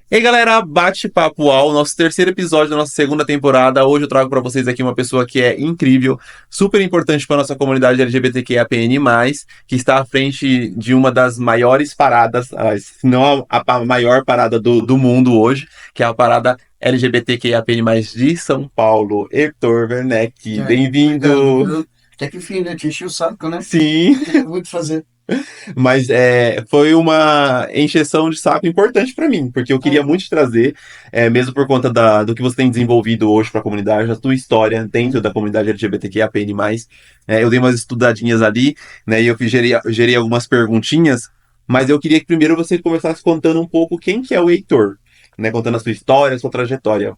E aí, galera, bate-papo UAU, nosso terceiro episódio da nossa segunda temporada. Hoje eu trago pra vocês aqui uma pessoa que é incrível, super importante para nossa comunidade LGBTQIAPN+, que está à frente de uma das maiores paradas, se não a maior parada do mundo hoje, que é a parada LGBTQIAPN+, de São Paulo. Heitor Werneck, Obrigado, bem-vindo! viu? Até que enfim, né? Te enchi o saco, né? Sim, Não tem muito o que fazer. mas foi uma encheção de saco importante para mim, porque eu queria Ah, muito te trazer, mesmo por conta do que você tem desenvolvido hoje para a comunidade, a tua história dentro da comunidade LGBTQIAPN+. Eu dei umas estudadinhas ali, né, e gerei algumas perguntinhas, mas eu queria que primeiro você começasse contando um pouco quem que é o Heitor, né, contando a sua história, a sua trajetória.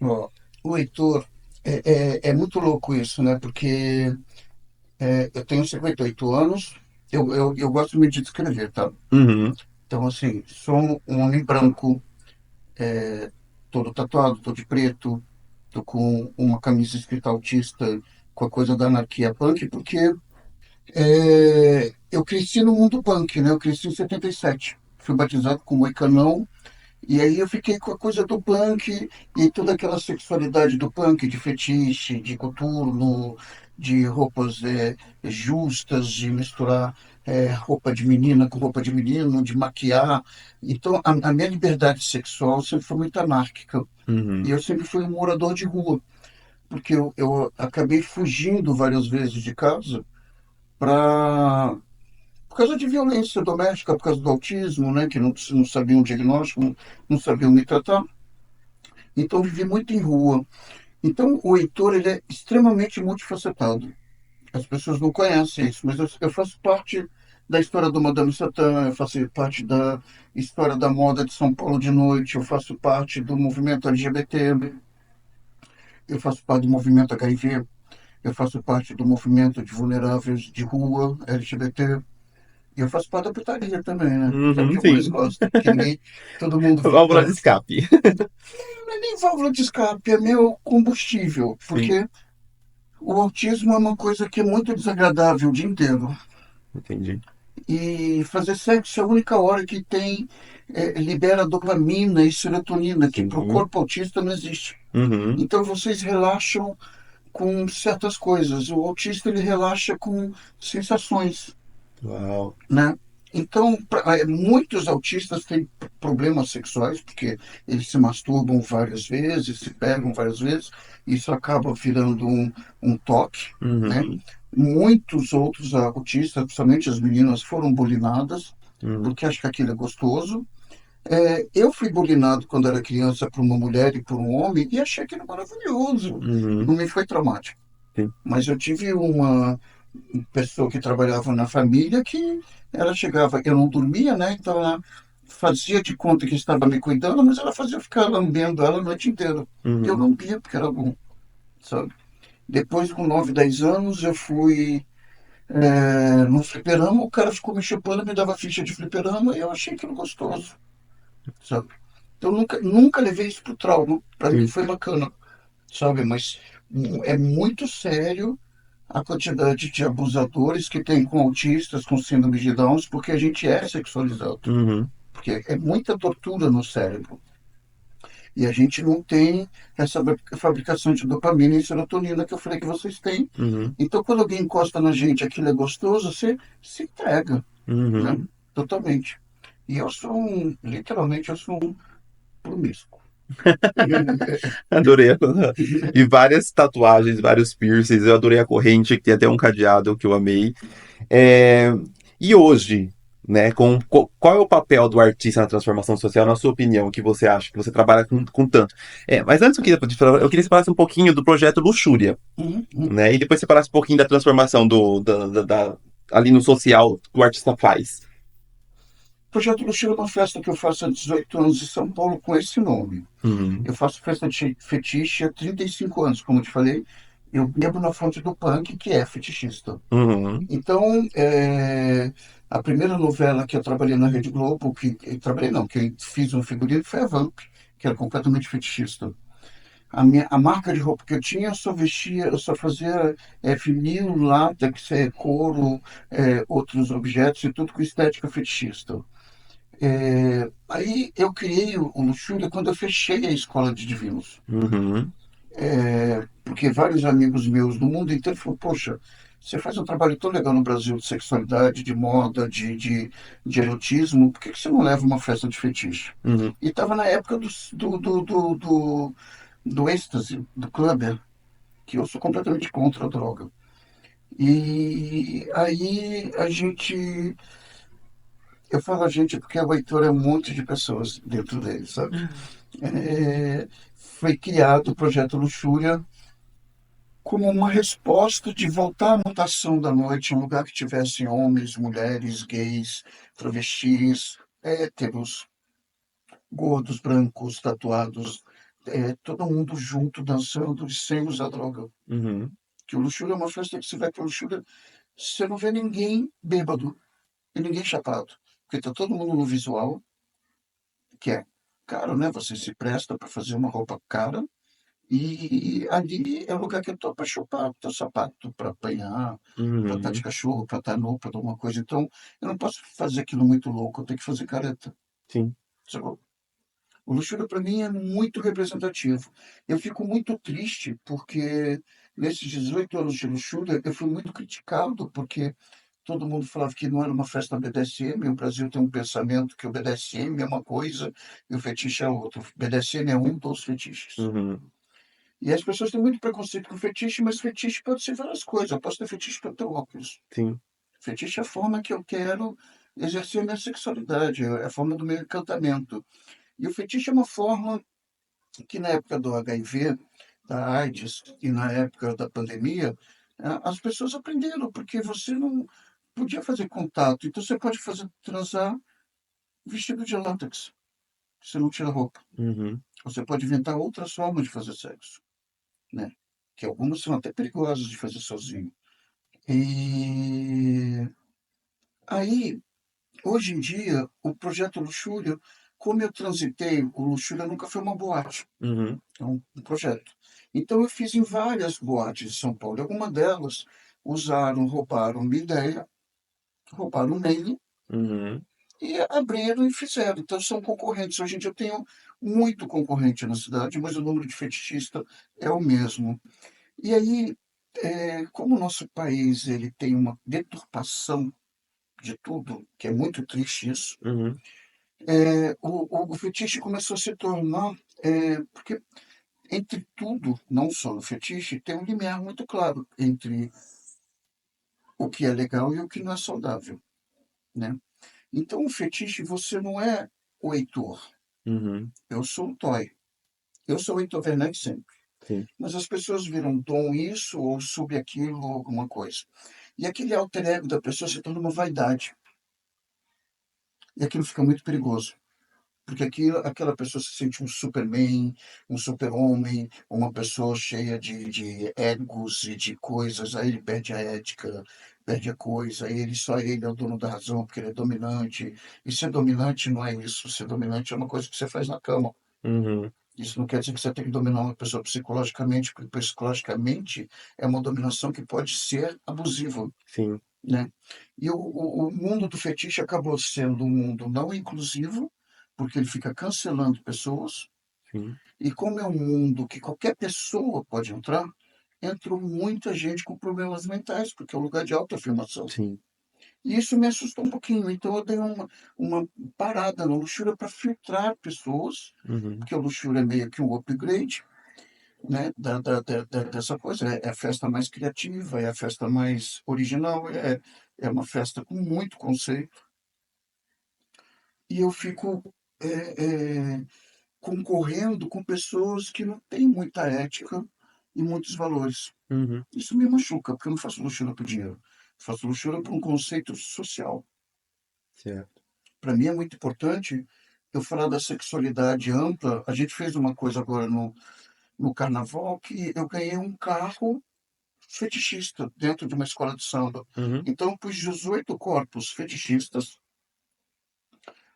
ó, o Heitor, é muito louco isso, né? Porque eu tenho 58 anos, eu gosto muito de descrever, tá? Uhum, Então, assim, sou um homem branco, todo tatuado, todo de preto, tô com uma camisa escrita autista, com a coisa da anarquia punk, porque eu cresci no mundo punk, né? Eu cresci em 77. Fui batizado como Moicanão. E aí eu fiquei com a coisa do punk e toda aquela sexualidade do punk, de fetiche, de coturno, de roupas justas, de misturar roupa de menina com roupa de menino, de maquiar. Então a minha liberdade sexual sempre foi muito anárquica. E uhum, eu sempre fui um morador de rua, porque eu acabei fugindo várias vezes de casa para por causa de violência doméstica, por causa do autismo, né, que não sabiam o diagnóstico, não sabiam me tratar. Então, vivi muito em rua. Então, o Heitor, ele é extremamente multifacetado. As pessoas não conhecem isso, mas eu faço parte da história do Madame Satã, eu faço parte da história da moda de São Paulo de noite, eu faço parte do movimento LGBT, eu faço parte do movimento HIV, eu faço parte do movimento de vulneráveis de rua, LGBT, e eu faço parte da putaria também, né? Que é o que uhum, eu mais sim. gosto, que ninguém, todo mundo Válvula de fica. escape. Não é nem válvula de escape, é meu combustível, Sim, porque o autismo é uma coisa que é muito desagradável o dia inteiro. entendi. E fazer sexo é a única hora que tem, libera dopamina e serotonina, que para o Sim. corpo autista não existe. Uhum. Então vocês relaxam com certas coisas. O autista ele relaxa com sensações, Uau. né? Então, muitos autistas têm problemas sexuais, porque eles se masturbam várias vezes, se pegam várias vezes, isso acaba virando um toque, né? Uhum. Muitos outros autistas, principalmente as meninas, foram bulinadas, Uhum. porque acham que aquilo é gostoso. Eu fui bulinado quando era criança por uma mulher e por um homem, e achei aquilo maravilhoso. Uhum. Não me foi traumático. Sim. Mas eu tive uma pessoa que trabalhava na família que ela chegava, eu não dormia, né? Então ela fazia de conta que estava me cuidando, mas ela fazia eu ficar lambendo ela a noite inteira. E eu Uhum. lambia porque era bom, sabe? Depois, com 9 10 anos, eu fui no fliperama, o cara ficou me chupando, me dava ficha de fliperama e eu achei aquilo gostoso, sabe? Então nunca levei isso pro trauma. Para mim Sim. foi bacana, sabe? Mas é muito sério a quantidade de abusadores que tem com autistas, com síndrome de Downs, porque a gente é sexualizado. Uhum. Porque é muita tortura no cérebro. E a gente não tem essa fabricação de dopamina e serotonina que eu falei que vocês têm. Uhum. Então, quando alguém encosta na gente, aquilo é gostoso, você se entrega, né? Uhum. Totalmente. E eu sou literalmente, eu sou um promíscuo. Adorei. E várias tatuagens, vários piercings. Eu adorei a corrente, que tem até um cadeado que eu amei. É, E hoje, né, qual é o papel do artista na transformação social, na sua opinião, que você acha que você trabalha com tanto? Mas antes eu queria que você falasse um pouquinho do projeto Luxúria, Uhum, uhum. né? E depois você falasse um pouquinho da transformação ali no social que o artista faz. O Projeto Luxúria é uma festa que eu faço há 18 anos em São Paulo com esse nome. Uhum, Eu faço festa de fetiche há 35 anos, como eu te falei. Eu bebo na fonte do punk, que é fetichista. uhum, Então, a primeira novela que eu trabalhei na Rede Globo, que eu trabalhei não, que eu fiz um figurino, foi a Vamp, que era completamente fetichista. A marca de roupa que eu tinha, eu só vestia, eu só fazia vinil, látex, couro, outros objetos e tudo com estética fetichista. Aí eu criei o Luxúria quando eu fechei a escola de divinos. Uhum. Porque vários amigos meus do mundo inteiro falaram, poxa, você faz um trabalho tão legal no Brasil de sexualidade, de moda, de erotismo, por que que você não leva uma festa de fetiche? Uhum. E estava na época do êxtase, do clubber, que eu sou completamente contra a droga. E aí eu falo a gente porque o Heitor é um monte de pessoas dentro dele, sabe? Foi criado o projeto Luxúria como uma resposta de voltar à mutação da noite, um lugar que tivesse homens, mulheres, gays, travestis, héteros, gordos, brancos, tatuados, todo mundo junto, dançando e sem usar droga. Uhum. Que o Luxúria é uma festa que você vai para o Luxúria, você não vê ninguém bêbado e ninguém chapado, porque tá todo mundo no visual, que é caro, né? Você se presta para fazer uma roupa cara. E ali é o lugar que eu tô para chupar, para sapato, para apanhar, para estar de Uhum. cachorro, para estar nu, para alguma coisa. Então, eu não posso fazer aquilo muito louco, eu tenho que fazer careta. Sim. Sacou? O Luxúria para mim é muito representativo. Eu fico muito triste porque nesses 18 anos de Luxúria eu fui muito criticado porque todo mundo falava que não era uma festa BDSM, e o Brasil tem um pensamento que o BDSM é uma coisa e o fetiche é outra. O BDSM é um dos fetiches. Uhum. E as pessoas têm muito preconceito com fetiche, mas fetiche pode ser várias coisas. Eu posso ter fetiche para ter óculos. Sim. Fetiche é a forma que eu quero exercer a minha sexualidade, é a forma do meu encantamento. E o fetiche é uma forma que na época do HIV, da AIDS e na época da pandemia, as pessoas aprenderam, porque você não podia fazer contato. Então você pode fazer transar vestido de látex, você não tira roupa. Uhum. Você pode inventar outras formas de fazer sexo, né? Que algumas são até perigosas de fazer sozinho. E aí, hoje em dia, o projeto Luxúria, como eu transitei, o Luxúria nunca foi uma boate, Uhum. é um projeto. Então eu fiz em várias boates de São Paulo. Algumas delas usaram, roubaram minha ideia, roubaram o name Uhum. e abriram e fizeram. Então são concorrentes. Hoje em dia eu tenho muito concorrente na cidade, mas o número de fetichistas é o mesmo. E aí, como o nosso país ele tem uma deturpação de tudo, que é muito triste isso, Uhum. o fetiche começou a se tornar, porque entre tudo, não só no fetiche, tem um limiar muito claro entre o que é legal e o que não é saudável, né? Então, o fetiche, você não é o Heitor, Uhum. eu sou o Toy. Eu sou o Heitor Fernandes sempre. Sim. Mas as pessoas viram dom isso ou sub aquilo ou alguma coisa. E aquele alter ego da pessoa se torna uma vaidade. E aquilo fica muito perigoso. Porque aquela pessoa se sente um superman, um super-homem, uma pessoa cheia de egos e de coisas, aí ele perde a ética, perde a coisa, aí só ele é o dono da razão, porque ele é dominante. E ser dominante não é isso, ser dominante é uma coisa que você faz na cama. Uhum. Isso não quer dizer que você tem que dominar uma pessoa psicologicamente, porque psicologicamente é uma dominação que pode ser abusiva, Sim. né? E o mundo do fetiche acabou sendo um mundo não inclusivo, porque ele fica cancelando pessoas, Sim. e como é um mundo que qualquer pessoa pode entrar, entrou muita gente com problemas mentais, porque é um lugar de autoafirmação. Sim. E isso me assustou um pouquinho, então eu dei uma parada na Luxúria para filtrar pessoas, Uhum. porque o Luxúria é meio que um upgrade, né, dessa coisa. É a festa mais criativa, é a festa mais original, é uma festa com muito conceito. E eu fico concorrendo com pessoas que não têm muita ética e muitos valores. Uhum. Isso me machuca, porque eu não faço luxúria por dinheiro. Eu faço luxúria por um conceito social. Certo. Para mim é muito importante eu falar da sexualidade ampla. A gente fez uma coisa agora no carnaval que eu ganhei um carro fetichista dentro de uma escola de samba. Uhum. Então, pus 18 corpos fetichistas,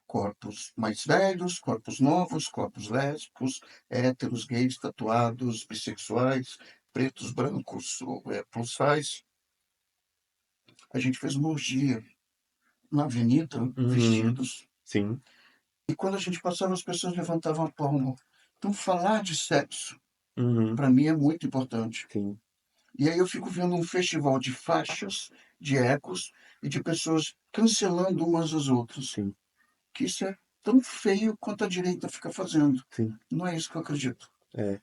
corpos mais velhos, corpos novos, corpos lésbicos, héteros, gays, tatuados, bissexuais, pretos, brancos, plus size. A gente fez uma orgia na avenida, Uhum. vestidos. Sim. E quando a gente passava, as pessoas levantavam a palma. Então, falar de sexo, Uhum. para mim, é muito importante. Sim, E aí eu fico vendo um festival de faixas, de ecos e de pessoas cancelando umas às outras. sim, Que isso é tão feio quanto a direita fica fazendo. sim. Não é isso que eu acredito. É.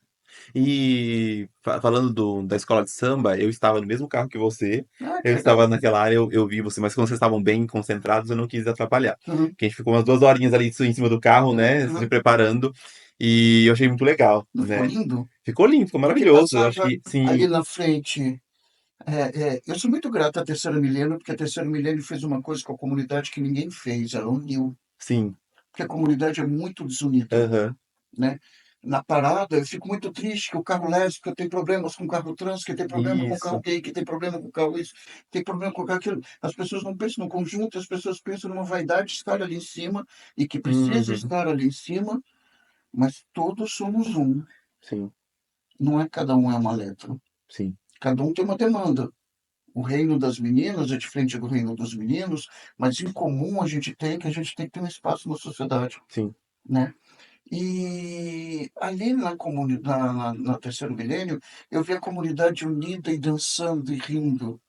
E falando da escola de samba, eu estava no mesmo carro que você. Ah, que Eu legal. estava naquela área, eu vi você, mas quando vocês estavam bem concentrados, eu não quis atrapalhar. Uhum, Porque a gente ficou umas 2 horinhas ali em cima do carro, uhum, né, se uhum. preparando, e eu achei muito legal, Não ficou né? lindo? Ficou lindo, ficou Porque maravilhoso. Eu acho passava que, sim, ali na frente. Eu sou muito grato à Terceira Milênio, porque a Terceira Milênio fez uma coisa com a comunidade que ninguém fez, ela uniu. sim, Porque a comunidade é muito desunida, aham, né? Na parada, eu fico muito triste que o carro lésbico tem problemas com o carro trans, que tem problema com o carro isso, gay, que tem problema com o carro isso, tem problema com o carro aquilo. As pessoas não pensam no conjunto, as pessoas pensam numa vaidade de estar ali em cima e que precisa uhum, estar ali em cima, mas todos somos um. sim, Não é cada um é uma letra. sim, Cada um tem uma demanda. O reino das meninas é diferente do reino dos meninos, mas em comum a gente tem que a gente tem que ter um espaço na sociedade, sim. né? E ali na comunidade, na Terceiro Milênio, eu vi a comunidade unida e dançando e rindo.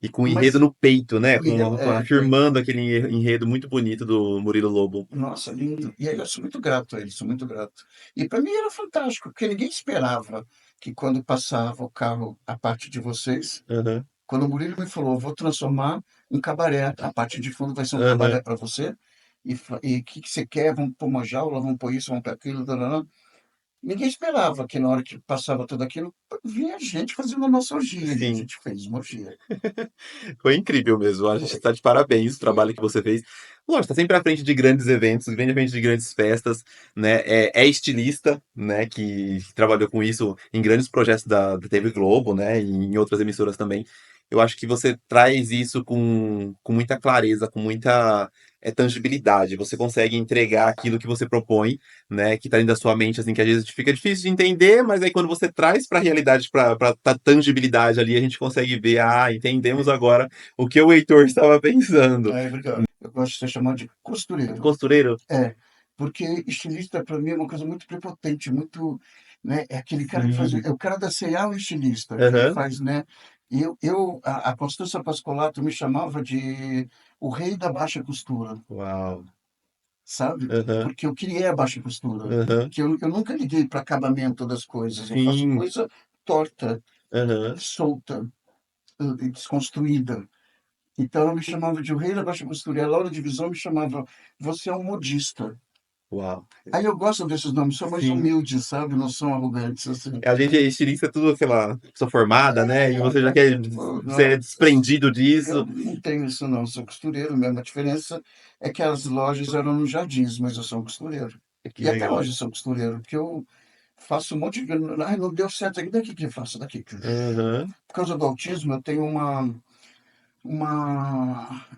E com o enredo Mas, no peito, né? é, Afirmando aquele enredo muito bonito do Murilo Lobo. nossa, lindo. E aí eu sou muito grato a eles, sou muito grato. E para mim era fantástico, porque ninguém esperava que quando passava o carro, a parte de vocês, Aham, quando o Murilo me falou, vou transformar um cabaré, a parte de fundo vai ser um aham. cabaré para você, e o que, que você quer? Vamos pôr uma jaula, vamos pôr isso, vamos pôr aquilo, tarará. Ninguém esperava que na hora que passava tudo aquilo, vinha gente fazendo a nossa orgia, e a Sim. gente fez uma orgia. Foi incrível mesmo. A gente Foi, está de parabéns o foi. trabalho que você fez. Lógico, está sempre à frente de grandes eventos, grande à frente de grandes festas, né? É estilista, né? Que trabalhou com isso em grandes projetos da TV Globo, né? E em outras emissoras também. Eu acho que você traz isso com muita clareza, com muita tangibilidade. Você consegue entregar aquilo que você propõe, né? Que está dentro da sua mente, assim, que às vezes fica difícil de entender, mas aí quando você traz para a realidade, para a tangibilidade ali, a gente consegue ver, ah, entendemos agora o que o Heitor estava pensando. Aí, obrigado. Eu gosto de ser chamado de costureiro. Costureiro? É, porque estilista para mim é uma coisa muito prepotente, muito, né, é aquele cara que faz, Sim. é o cara da C&A, o estilista, que ele Aham. faz, né, e a Constância Pascolato me chamava de o rei da baixa costura, Uau. sabe? Aham. Porque eu criei a baixa costura, Aham. que eu nunca liguei para acabamento das coisas, eu faço Sim. coisa torta, Aham. solta, e desconstruída. Então ela me chamava de o rei da baixa costura, e a Laura Divisão me chamava, você é um modista. Uau. Aí eu gosto desses nomes, são mais Sim. humildes, sabe? Não são arrogantes, assim. A gente é estilista, tudo aquela pessoa formada, né? E você já quer Pô, ser não, desprendido eu disso. não tenho isso, não. Sou costureiro mesmo. A diferença é que as lojas eram nos jardins, mas eu sou um costureiro. Que E até legal. hoje eu sou costureiro, porque eu faço um monte de. Ai, não deu certo aqui, daqui que eu faço, daqui. Aham. Por causa do autismo, eu tenho uma.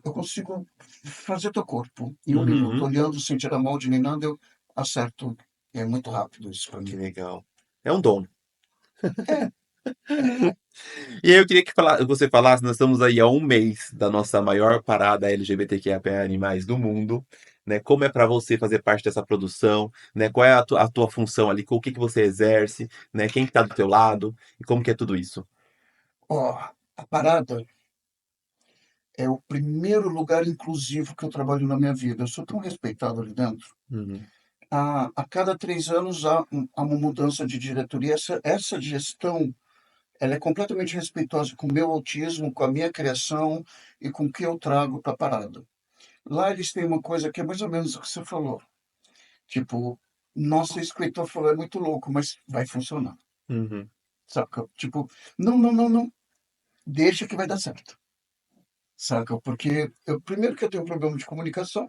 Eu consigo fazer teu corpo em 1 minuto, Uhum. olhando, sem tirar molde nem nada, eu acerto. É muito rápido isso para Que mim. legal. É um dom. É, E aí eu queria que você falasse, nós estamos aí há um mês da nossa maior parada LGBTQIA+ animais do mundo, né? Como é para você fazer parte dessa produção, né? Qual é a tua função ali, o que que você exerce, né? Quem que tá do teu lado e como que é tudo isso? ó, a parada é o primeiro lugar inclusivo que eu trabalho na minha vida. Eu sou tão respeitado ali dentro. Uhum, A cada 3 anos há uma mudança de diretoria. Essa gestão ela é completamente respeitosa com o meu autismo, com a minha criação e com o que eu trago para a parada. Lá eles têm uma coisa que é mais ou menos o que você falou. Tipo, nosso escritor falou, é muito louco, mas vai funcionar. uhum, Saca? Tipo, não, não, não, não. Deixa que vai dar certo. Saca? Porque eu, primeiro que eu tenho um problema de comunicação,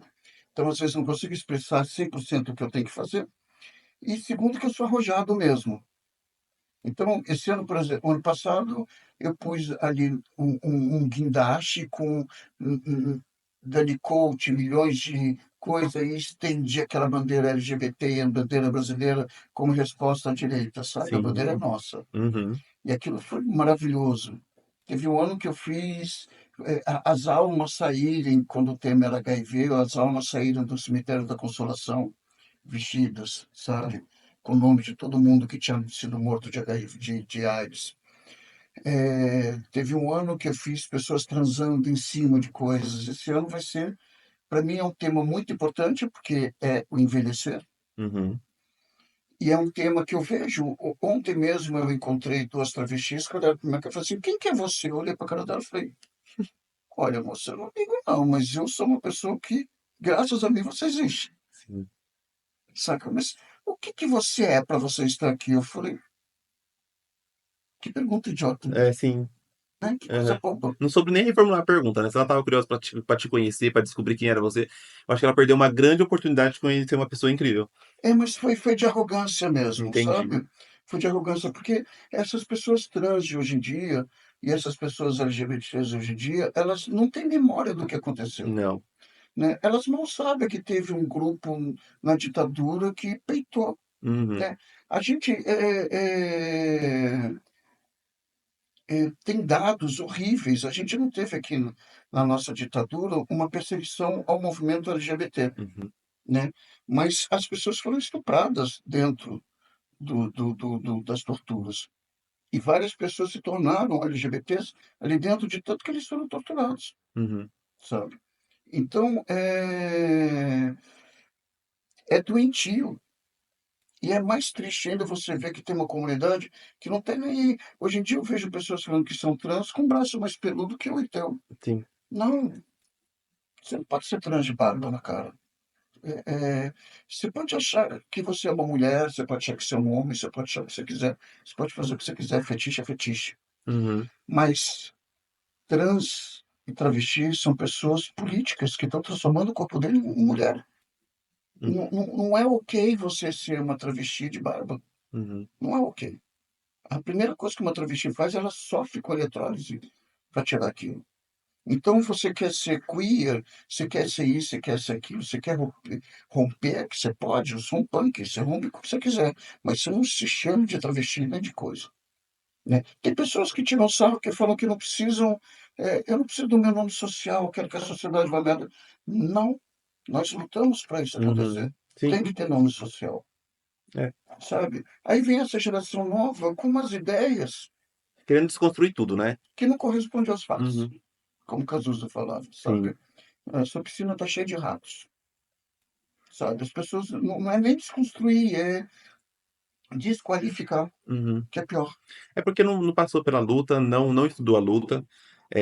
então às vezes não consigo expressar 100% o que eu tenho que fazer, e segundo que eu sou arrojado mesmo. Então, esse ano, por exemplo, ano passado, eu pus ali um guindaste com Dani Coach, milhões de coisas, e estendi aquela bandeira LGBT, a bandeira brasileira, como resposta à direita, sabe? A bandeira é sim, nossa. uhum, E aquilo foi maravilhoso. Teve um ano que eu fiz. as almas saírem, quando o tema era HIV, as almas saíram do cemitério da Consolação vestidas, sabe? Com o nome de todo mundo que tinha sido morto de HIV, de AIDS. Teve um ano que eu fiz pessoas transando em cima de coisas. Esse ano vai ser, para mim, é um tema muito importante, porque é o envelhecer. Uhum. E é um tema que eu vejo. Ontem mesmo eu encontrei duas travestis que olharam para mim e falaram assim: quem que é você? Eu olhei para a cara dela e falei: olha, moça, eu não digo não, mas eu sou uma pessoa que, graças a mim, você existe. Sim. Saca? Mas o que que você é para você estar aqui? Eu falei: que pergunta idiota, É, sim. né? Que coisa Aham. boba. Não soube nem reformular a pergunta, né? Se ela tava curiosa pra te conhecer, pra descobrir quem era você, eu acho que ela perdeu uma grande oportunidade de conhecer uma pessoa incrível. Mas foi de arrogância mesmo, Entendi. sabe? Foi de arrogância, porque essas pessoas trans de hoje em dia e essas pessoas LGBTs hoje em dia, elas não têm memória do que aconteceu, Não. né? Elas mal sabem que teve um grupo na ditadura que peitou, Uhum. né? A gente tem dados horríveis. A gente não teve aqui na nossa ditadura uma perseguição ao movimento LGBT, Uhum. né? Mas as pessoas foram estupradas dentro das torturas. E várias pessoas se tornaram LGBTs ali dentro de tanto que eles foram torturados, Uhum. sabe? Então, é doentio. E é mais triste ainda você ver que tem uma comunidade que não tem nem. Hoje em dia eu vejo pessoas falando que são trans com braço mais peludo que o então. Sim. Não, você não pode ser trans de barba na cara. Você pode achar que você é uma mulher, você pode achar que você é um homem, você pode achar o que você quiser, você pode fazer o que você quiser, fetiche é fetiche. Uhum. Mas trans e travestis são pessoas políticas que estão transformando o corpo dele em mulher. Uhum. Não é ok você ser uma travesti de barba. Uhum. Não é ok. A primeira coisa que uma travesti faz, ela sofre com eletrólise para tirar aquilo. Então, você quer ser queer, você quer ser isso, você quer ser aquilo, você quer romper, que você pode, eu sou um punk, você rompe o que você quiser, mas você não se chama de travesti nem de coisa. Né? Tem pessoas que tiram sarro, que falam que não precisam, eu não preciso do meu nome social, eu quero que a sociedade vá merda. Não, nós lutamos para isso Uhum. acontecer. Sim. Tem que ter nome social, É. sabe? Aí vem essa geração nova com umas ideias Querendo desconstruir tudo, né? que não correspondem aos fatos, Uhum. como Cazuza falava, Sim. sabe? A sua piscina está cheia de ratos, sabe? As pessoas não é nem desconstruir, é desqualificar, Uhum. que é pior. É porque não passou pela luta, não estudou a luta,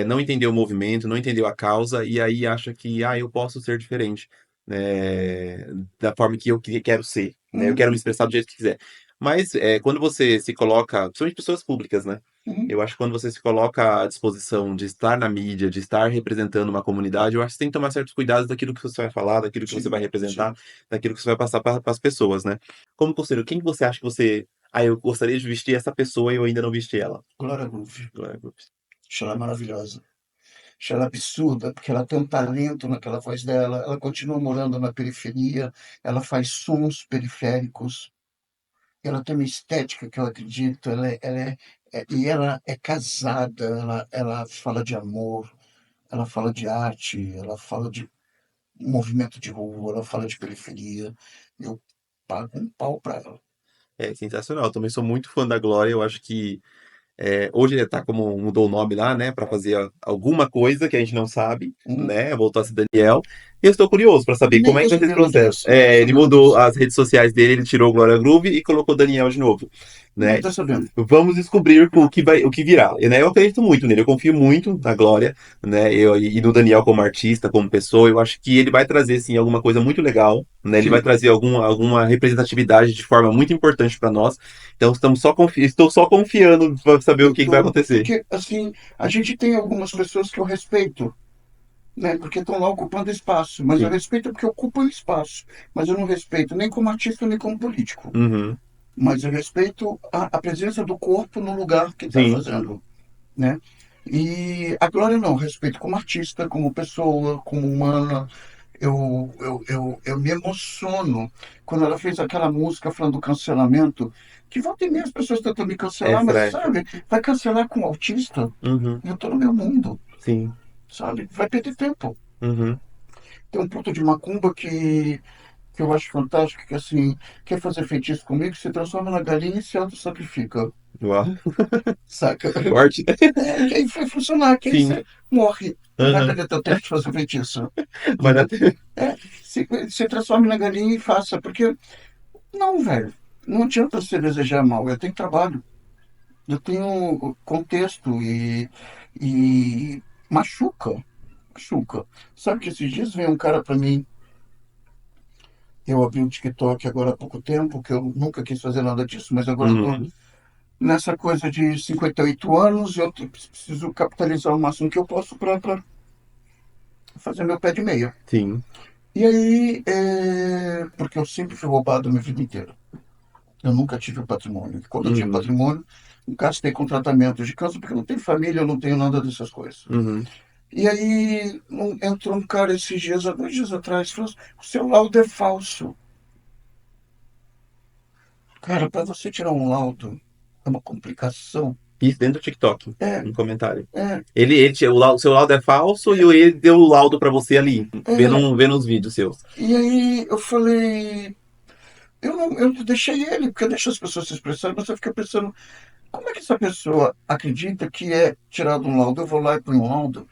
não entendeu o movimento, não entendeu a causa, e aí acha que, eu posso ser diferente, né, da forma que eu quero ser, né? Eu Uhum, quero me expressar do jeito que quiser. Mas quando você se coloca, principalmente pessoas públicas, né? uhum, Eu acho que quando você se coloca à disposição de estar na mídia, de estar representando uma comunidade, eu acho que você tem que tomar certos cuidados daquilo que você vai falar, daquilo que você vai sim, representar, sim. daquilo que você vai passar para as pessoas, né? Como conselheiro, quem que você acha que você eu gostaria de vestir essa pessoa e eu ainda não vesti ela. Glória Groove. Glória Groove. Acho ela maravilhosa. Acho ela absurda, porque ela tem um talento naquela voz dela. Ela continua morando na periferia, ela faz sons periféricos, ela tem uma estética que eu acredito. E ela é casada, ela fala de amor, ela fala de arte, ela fala de movimento de rua, ela fala de periferia. Eu pago um pau pra ela. É sensacional. Eu também sou muito fã da Glória. Eu acho que hoje ele tá como mudou o nome lá, né, para fazer alguma coisa que a gente não sabe, Hum. né? Voltou a ser Daniel. E eu estou curioso para saber Nem como é tô que vai ser esse sabendo onde processo. nem tô Ele sabendo mudou disso. as redes sociais dele, ele tirou o Glória Groove e colocou Daniel de novo, Nem né? tô sabendo. Vamos descobrir o que virá. E, né, eu acredito muito nele, eu confio muito na Glória, né? E no Daniel como artista, como pessoa. Eu acho que ele vai trazer sim alguma coisa muito legal, né? Ele vai Sim. trazer alguma representatividade de forma muito importante para nós. Então estou só confiando para saber o Eu que vai tô, acontecer. porque assim, a gente tem algumas pessoas que eu respeito, né? Porque estão lá ocupando espaço, mas eu Sim. respeito porque ocupam espaço, mas eu não respeito nem como artista nem como político, Uhum. mas eu respeito a presença do corpo no lugar que está Sim. fazendo, né? E a Glória não, eu respeito como artista, como pessoa, como humana. Eu me emociono quando ela fez aquela música falando do cancelamento, que volta e meia as pessoas tentam me cancelar, mas Extra, extra. sabe, vai cancelar com autista? Uhum. Eu tô no meu mundo, Sim. sabe? Vai perder tempo. Uhum. Tem um puto de macumba que eu acho fantástico, que assim, quer fazer feitiço comigo, se transforma na galinha e se auto-sacrifica, Uau. saca? Forte. É, que aí vai funcionar, que aí Sim. você morre. Não vai Aham. perder teu tempo de fazer feitiço, Vai dar entendeu? É, se transforme na galinha e faça, porque, não, velho, não adianta você desejar mal, eu tenho trabalho, eu tenho contexto e machuca, machuca. Sabe que esses dias veio um cara pra mim, eu abri o TikTok agora há pouco tempo, que eu nunca quis fazer nada disso, mas agora eu tô Uhum. nessa coisa de 58 anos, eu preciso capitalizar o máximo que eu posso para fazer meu pé de meia. Sim. E aí, porque eu sempre fui roubado a minha vida inteira. Eu nunca tive patrimônio. E quando eu tinha Uhum. patrimônio, gastei com tratamento de câncer, porque eu não tenho família, eu não tenho nada dessas coisas. Uhum. E aí entrou um cara esses dias, há 2 dias atrás, e falou assim, o seu laudo é falso. Cara, para você tirar um laudo é uma complicação. Isso dentro do TikTok, É, no comentário. é, O seu laudo é falso e ele deu o laudo pra você ali, é. vendo os vídeos seus. E aí eu falei, eu deixei ele, porque eu deixo as pessoas se expressarem, mas eu fiquei pensando, como é que essa pessoa acredita que é tirado um laudo? Eu vou lá e ponho um laudo.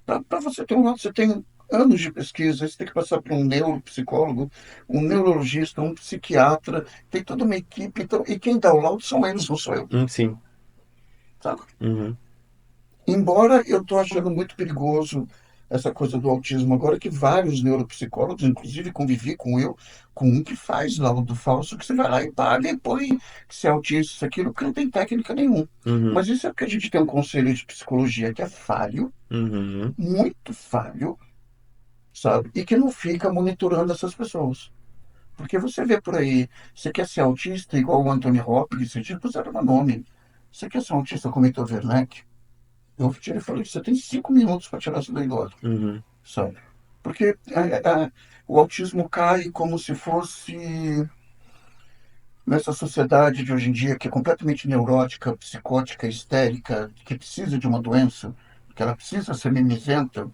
Para você ter um laudo, você tem anos de pesquisa, você tem que passar por um neuropsicólogo, um neurologista, um psiquiatra, tem toda uma equipe, então, e quem dá o laudo são eles, não sou eu. Sim. Sabe? Uhum. Embora eu estou achando muito perigoso essa coisa do autismo agora, que vários neuropsicólogos, inclusive convivi com um que faz laudo falso, que você vai lá e paga e põe que você é autista, isso, aquilo, porque não tem técnica nenhuma. Uhum. Mas isso é porque a gente tem um conselho de psicologia que é falho, Uhum. muito falho, sabe? E que não fica monitorando essas pessoas. Porque você vê por aí, você quer ser autista igual o Anthony Hopkins, você puseram meu nome. Você quer ser um autista como Heitor Werneck? Eu tirei e falei, você tem 5 minutos para tirar isso daí do ar, Uhum. sabe? Porque o autismo cai como se fosse nessa sociedade de hoje em dia que é completamente neurótica, psicótica, histérica, que precisa de uma doença, que ela precisa ser mimizenta.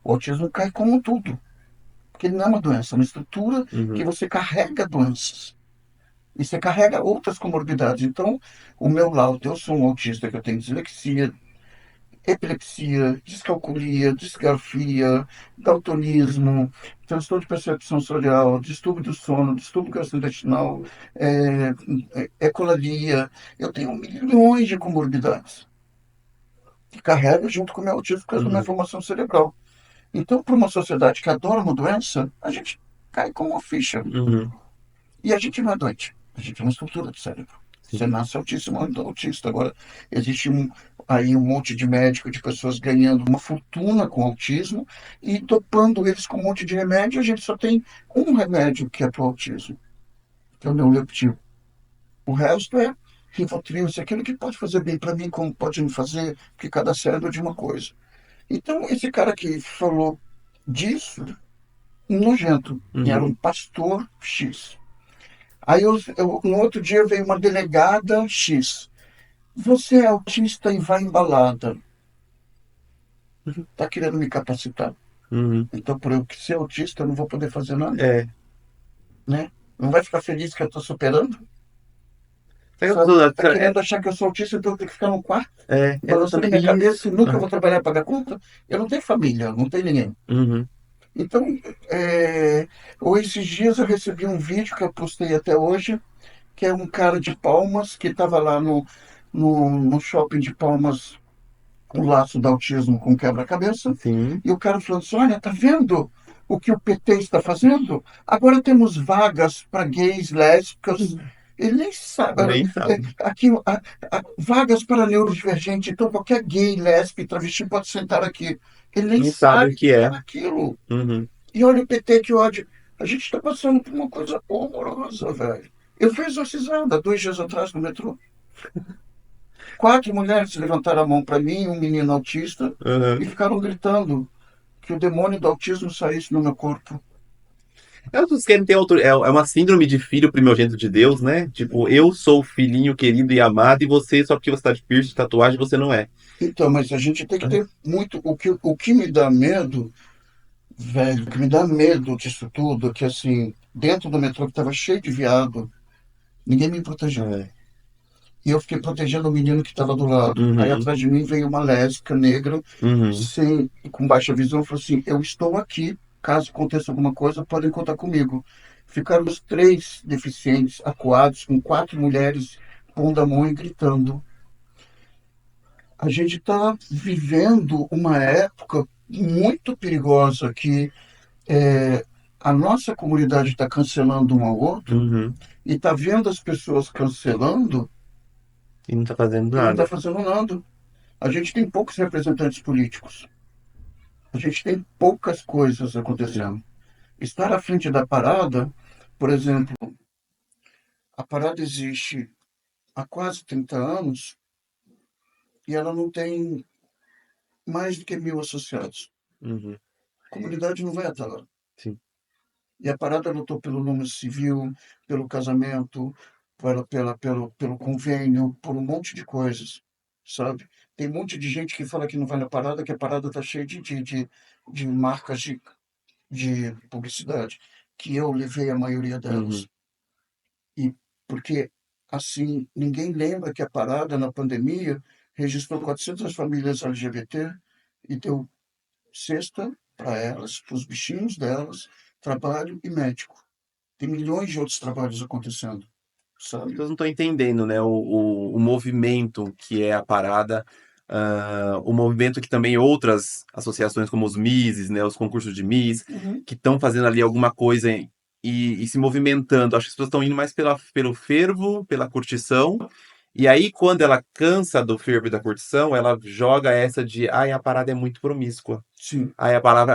O autismo cai como tudo, porque ele não é uma doença, é uma estrutura que Uhum. você carrega doenças. E você carrega outras comorbidades. Então, o meu laudo, eu sou um autista que eu tenho dislexia, epilepsia, descalculia, disgrafia, daltonismo, transtorno de percepção sensorial, distúrbio do sono, distúrbio gastrointestinal, ecolalia. Eu tenho milhões de comorbidades que carrego junto com o meu autismo por causa da minha Uhum. formação cerebral. Então, para uma sociedade que adora uma doença, a gente cai como uma ficha. Uhum. E a gente não é doente, a gente é uma estrutura do cérebro. Você Sim. nasce autíssimo, é autista. Agora, existe aí um monte de médico, de pessoas ganhando uma fortuna com autismo e dopando eles com um monte de remédio. A gente só tem um remédio que é para o autismo, que é o Neuleptil. O resto é Rivotril, isso é aquilo que pode fazer bem para mim, como pode me fazer, porque cada cérebro é de uma coisa. Então, esse cara que falou disso, um nojento, era Uhum. um pastor X. Aí no outro dia veio uma delegada X. Você é autista e vai embalada. Está querendo me capacitar. Uhum. Então, por eu ser autista, eu não vou poder fazer nada, É. né? Não vai ficar feliz que eu estou superando, Sabe que sabe? Está é, querendo achar que eu sou autista, então eu tenho que ficar no quarto, balançando minha cabeça isso. e nunca vou Uhum. trabalhar para pagar conta. Eu não tenho família, não tenho ninguém. Uhum. Então, ou esses dias eu recebi um vídeo que eu postei até hoje, que é um cara de Palmas que estava lá no shopping de Palmas, o laço do autismo com quebra-cabeça, Sim. e o cara falando assim, olha, tá vendo o que o PT está fazendo? Agora temos vagas para gays, lésbicas, ele nem sabe. Nem sabe. Aqui, vagas para neurodivergente, então qualquer gay, lésbica, e travesti pode sentar aqui. Ele nem Nem sabe o sabe o que que é. era aquilo. Uhum. E olha o PT, que ódio. A gente está passando por uma coisa horrorosa, velho. Eu fui exorcizada 2 dias atrás no metrô. 4 mulheres levantaram a mão para mim, um menino autista, e Uhum. ficaram gritando que o demônio do autismo saísse no meu corpo. Elas querem ter é uma síndrome de filho primogênito de Deus, né? Tipo, eu sou o filhinho querido e amado, e você, só porque você tá de piercing, de tatuagem, você não é. Então, mas a gente tem que ter muito. O que me dá medo, velho, o que me dá medo disso tudo, é que assim, dentro do metrô que estava cheio de viado, ninguém me protegeu. É. E eu fiquei protegendo o menino que estava do lado. Aí Uhum, atrás de mim veio uma lésbica negra, uhum, sem, com baixa visão, falou assim: Eu estou aqui, caso aconteça alguma coisa, podem contar comigo. Ficaram os três deficientes acuados, com quatro mulheres pondo a mão e gritando. A gente está vivendo uma época muito perigosa que a nossa comunidade está cancelando um ao outro uhum. e está vendo as pessoas cancelando E não tá fazendo e não está nada. fazendo nada. A gente tem poucos representantes políticos. A gente tem poucas coisas acontecendo. Sim. Estar à frente da parada, por exemplo, a parada existe há quase 30 anos e ela não tem mais do que 1.000 associados. Uhum, A comunidade não vai até lá. sim. E a parada lutou pelo número civil, pelo casamento, pelo convênio, por um monte de coisas, sabe? Tem um monte de gente que fala que não vai na parada, que a parada tá cheia de marcas de publicidade, que eu levei a maioria delas. Uhum. E porque, assim, ninguém lembra que a parada, na pandemia, registrou 400 famílias LGBT e deu cesta para elas, para os bichinhos delas, trabalho e médico. Tem milhões de outros trabalhos acontecendo, As sabe? pessoas não estão entendendo, né, o movimento que é a parada, o movimento que também outras associações, como os Misses, né, os concursos de Miss, Uhum. que estão fazendo ali alguma coisa e se movimentando. Acho que as pessoas estão indo mais pelo fervo, pela curtição. E aí, quando ela cansa do fervo e da curtição, ela joga essa de, ai, a parada é muito promíscua. Sim. Aí a parada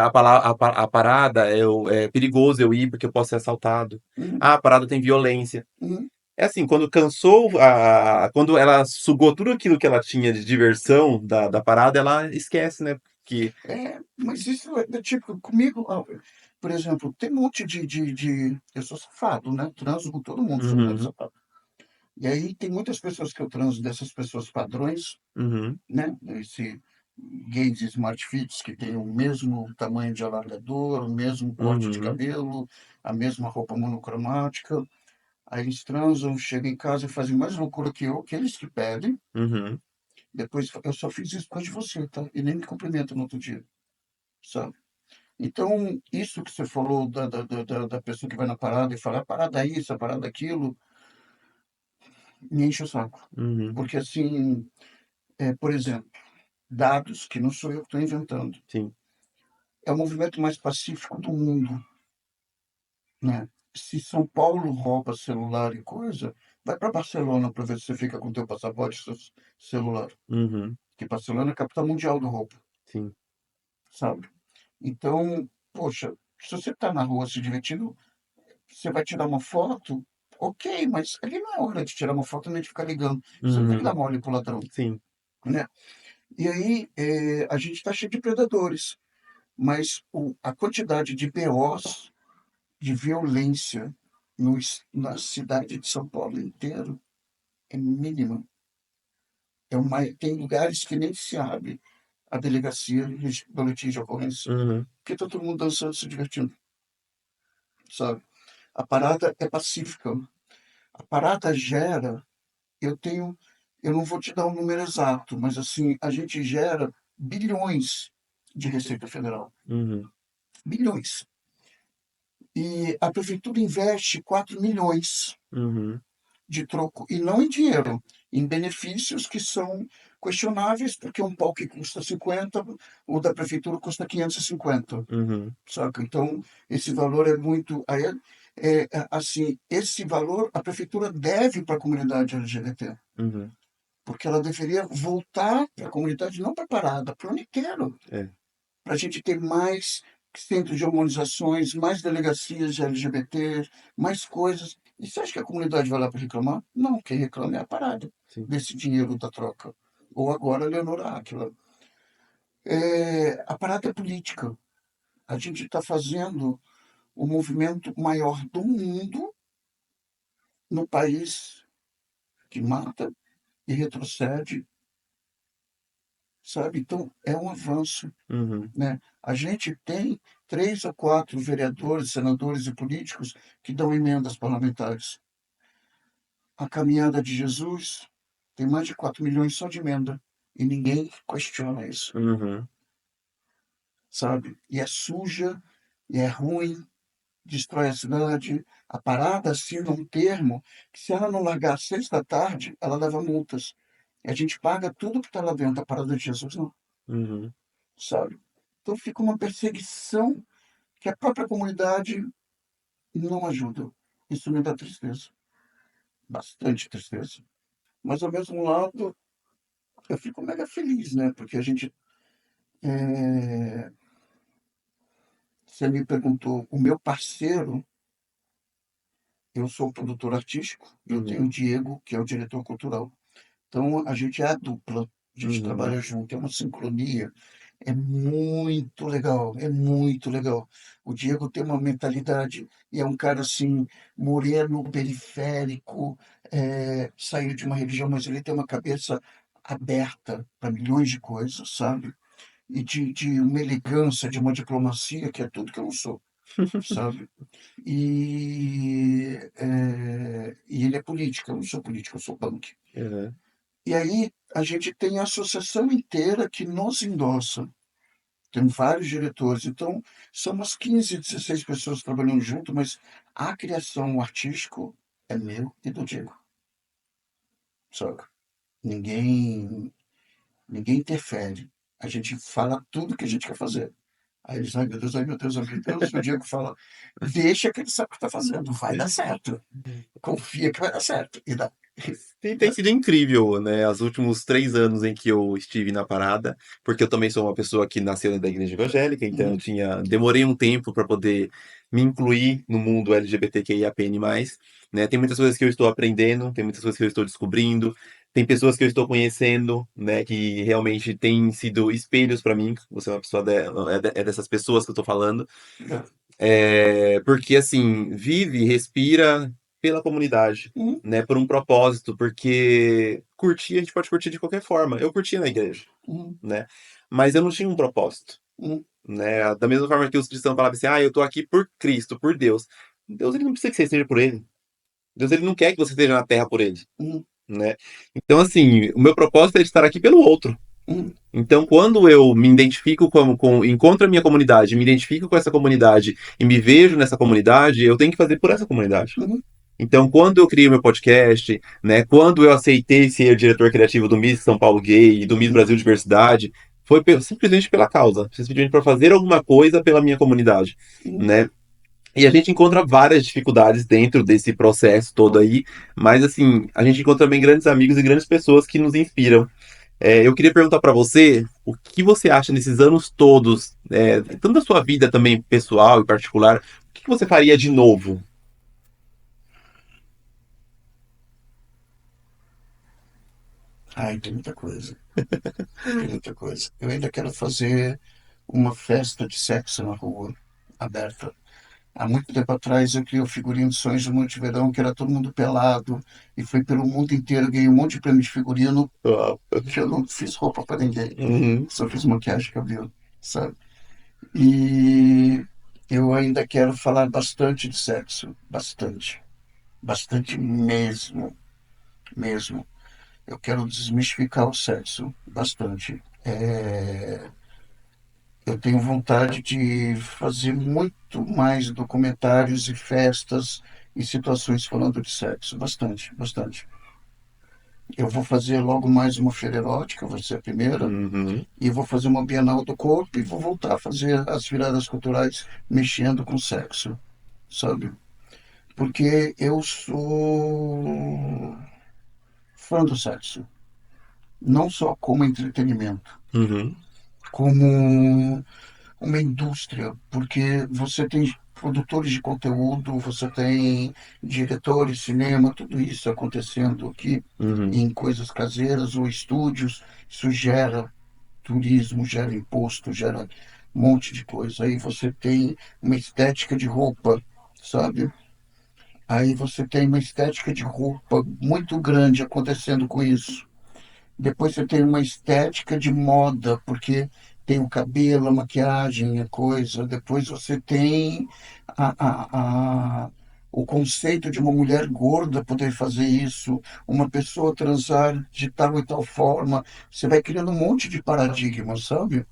é perigoso eu ir porque eu posso ser assaltado. Uhum. Ah, a parada tem violência. Uhum. É assim, quando cansou, quando ela sugou tudo aquilo que ela tinha de diversão da parada, ela esquece, né? Que. Mas isso é tipo, comigo, por exemplo, tem um monte Eu sou safado, né? Transo com todo mundo, sou muito Uhum, safado. E aí tem muitas pessoas que eu transo dessas pessoas padrões, uhum, né? Esse gays smart fits que tem o mesmo tamanho de alargador, o mesmo corte de uhum, cabelo, a mesma roupa monocromática. Aí eles transam, chegam em casa e fazem mais loucura que eu, que eles que pedem. uhum, Depois eu só fiz isso por causa de você, tá? E nem me cumprimenta no outro dia, sabe? Então, isso que você falou da pessoa que vai na parada e fala, a parada é isso, a parada é aquilo, me enche o saco. uhum, Porque, assim, por exemplo, dados, que não sou eu que estou inventando, sim. é o movimento mais pacífico do mundo, né? Se São Paulo rouba celular e coisa, vai para Barcelona para ver se você fica com teu passaporte e seu celular. Uhum, Que Barcelona é a capital mundial do roubo, sim. sabe? Então, poxa, se você está na rua se divertindo, você vai tirar uma foto, ok, mas ali não é hora de tirar uma foto nem de ficar ligando. Você não tem que Uhum, dar mole pro ladrão, sim. né? E aí, a gente está cheio de predadores, mas a quantidade de BOs, de violência na cidade de São Paulo inteiro é mínima. Tem lugares que nem se abre a delegacia de boletim de ocorrência, Uhum, porque está todo mundo dançando, se divertindo, sabe? A parada é pacífica. A parada gera, eu tenho, eu não vou te dar um número exato, mas assim, a gente gera bilhões de Receita Federal. uhum, Bilhões. E a prefeitura investe 4 milhões uhum, de troco, e não em dinheiro, em benefícios que são questionáveis, porque um pau que custa 50, o da prefeitura custa 550, uhum, saca? Então, esse valor é muito. Aí, assim, esse valor a prefeitura deve para a comunidade LGBT, uhum. porque ela deveria voltar para a comunidade, não para a parada, para o ano inteiro, É. para a gente ter mais centros de harmonizações, mais delegacias de LGBT, mais coisas. E você acha que a comunidade vai lá para reclamar? Não, quem reclama é a parada Sim. desse dinheiro da troca. Ou agora a Leonora Áquila. A parada é política. A gente está fazendo o movimento maior do mundo no país que mata e retrocede sabe? Então, é um avanço, Uhum. né? A gente tem 3 ou 4 vereadores, senadores e políticos que dão emendas parlamentares. A caminhada de Jesus tem mais de 4 milhões só de emenda e ninguém questiona isso, Uhum. sabe? E é suja, e é ruim, destrói a cidade. A parada assina um termo que, se ela não largar às 6 da tarde, ela leva multas. E a gente paga tudo que está lá dentro. A parada de Jesus não, Uhum. sabe? Então fica uma perseguição que a própria comunidade não ajuda. Isso me dá tristeza, bastante tristeza. Mas, ao mesmo lado, eu fico mega feliz, né? Porque a gente. Você me perguntou, o meu parceiro, eu sou o produtor artístico, e eu tenho Uhum. o Diego, que é o diretor cultural. Então, a gente é a dupla, a gente Uhum. trabalha junto, é uma sincronia. É muito legal, é muito legal. O Diego tem uma mentalidade, e é um cara assim, moreno, periférico, saiu de uma religião, mas ele tem uma cabeça aberta para milhões de coisas, sabe? E de uma elegância, de uma diplomacia, que é tudo que eu não sou, sabe? E ele é político, eu não sou político, eu sou punk. Uhum. E aí a gente tem a associação inteira que nos endossa. Tem vários diretores, então somos 15, 16 pessoas trabalhando junto, mas a criação artístico é meu e do Diego, saca? Ninguém interfere. A gente fala tudo que a gente quer fazer. Aí eles, ai meu Deus, ai meu Deus, ai meu Deus. E o Diego fala, deixa que ele sabe o que está fazendo, vai dar certo. Confia que vai dar certo. E dá. Sim, tem sido incrível, né? Os últimos 3 anos em que eu estive na parada, porque eu também sou uma pessoa que nasceu da igreja evangélica, então eu Uhum, demorei um tempo para poder me incluir no mundo LGBTQIAPN+, né? Tem muitas coisas que eu estou aprendendo, tem muitas coisas que eu estou descobrindo, tem pessoas que eu estou conhecendo, né? Que realmente têm sido espelhos para mim. Você é uma pessoa é dessas pessoas que eu estou falando. é, Porque assim, vive, respira pela comunidade, uhum, né? Por um propósito, porque curtir a gente pode curtir de qualquer forma. Eu curtia na igreja, uhum, né? Mas eu não tinha um propósito, uhum, né? Da mesma forma que os cristãos falavam assim, eu tô aqui por Cristo, por Deus. Deus, ele não precisa que você esteja por ele. Deus, ele não quer que você esteja na terra por ele, uhum, né? Então, assim, o meu propósito é estar aqui pelo outro. uhum, Então, quando eu me identifico encontro a minha comunidade, me identifico com essa comunidade e me vejo nessa comunidade, eu tenho que fazer por essa comunidade. uhum, Então, quando eu criei o meu podcast, né, quando eu aceitei ser diretor criativo do Miss São Paulo Gay e do Miss uhum, Brasil Diversidade, foi simplesmente pela causa, simplesmente para fazer alguma coisa pela minha comunidade, uhum. né? E a gente encontra várias dificuldades dentro desse processo todo aí, mas assim, a gente encontra também grandes amigos e grandes pessoas que nos inspiram. Eu queria perguntar para você o que você acha nesses anos todos, tanto da sua vida também pessoal e particular, o que você faria de novo? Ai, tem muita coisa, tem muita coisa. Eu ainda quero fazer uma festa de sexo na rua, aberta. Há muito tempo atrás eu criei o figurino de Sonhos do Multiverão, que era todo mundo pelado, e foi pelo mundo inteiro, ganhei um monte de prêmio de figurino, Ah, que eu não fiz roupa para ninguém, uhum, só fiz maquiagem e cabelo, sabe? E eu ainda quero falar bastante de sexo, bastante, bastante mesmo, mesmo. Eu quero desmistificar o sexo, bastante. Eu tenho vontade de fazer muito mais documentários e festas e situações falando de sexo, bastante, bastante. Eu vou fazer logo mais uma feira erótica, vai ser a primeira, uhum, e vou fazer uma Bienal do Corpo e vou voltar a fazer as viradas culturais mexendo com sexo, sabe? Porque eu sou fã do sexo, não só como entretenimento, uhum, como uma indústria, porque você tem produtores de conteúdo, você tem diretores de cinema, tudo isso acontecendo aqui uhum, em coisas caseiras ou estúdios, isso gera turismo, gera imposto, gera um monte de coisa. Aí você tem uma estética de roupa, sabe? Aí você tem uma estética de roupa muito grande acontecendo com isso. Depois você tem uma estética de moda, porque tem o cabelo, a maquiagem, a coisa. Depois você tem a, a, a- o conceito de uma mulher gorda poder fazer isso, uma pessoa transar de tal e tal forma. Você vai criando um monte de paradigmas, sabe?